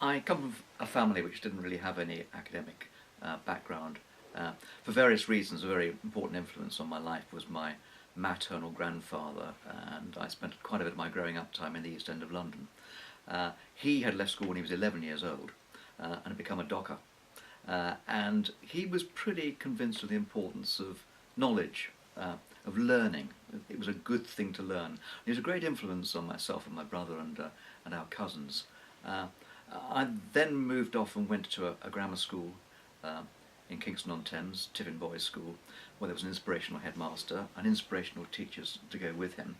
I come from a family which didn't really have any academic background. For various reasons, a very important influence on my life was my maternal grandfather, and I spent quite a bit of my growing up time in the East End of London. He had left school when he was 11 years old and had become a docker. And he was pretty convinced of the importance of knowledge, of learning. It was a good thing to learn. He was a great influence on myself and my brother and our cousins. I then moved off and went to a grammar school in Kingston-on-Thames, Tiffin Boys' School, where there was an inspirational headmaster and inspirational teachers to go with him.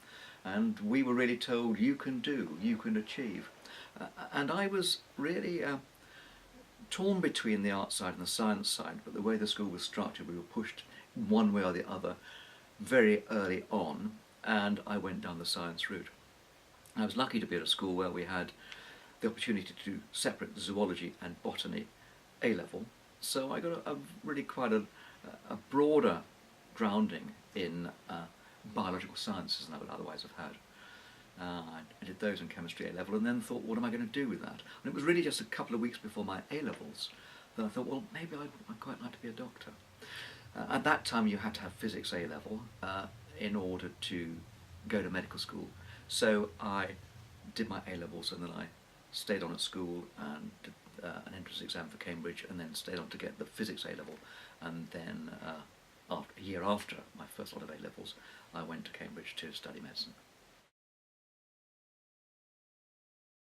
And we were really told, you can do, you can achieve. And I was really torn between the art side and the science side, but the way the school was structured, we were pushed one way or the other very early on, and I went down the science route. I was lucky to be at a school where we had the opportunity to do separate zoology and botany A-level, so I got really quite a broader grounding in biological sciences than I would otherwise have had. I did those in chemistry A-level and then thought, what am I going to do with that? And it was really just a couple of weeks before my A-levels that I thought, well, maybe I'd quite like to be a doctor. At that time you had to have physics A-level in order to go to medical school. So I did my A-levels and then I stayed on at school and did an entrance exam for Cambridge, and then stayed on to get the physics A-level, and then a year after my first lot of A-levels I went to Cambridge to study medicine.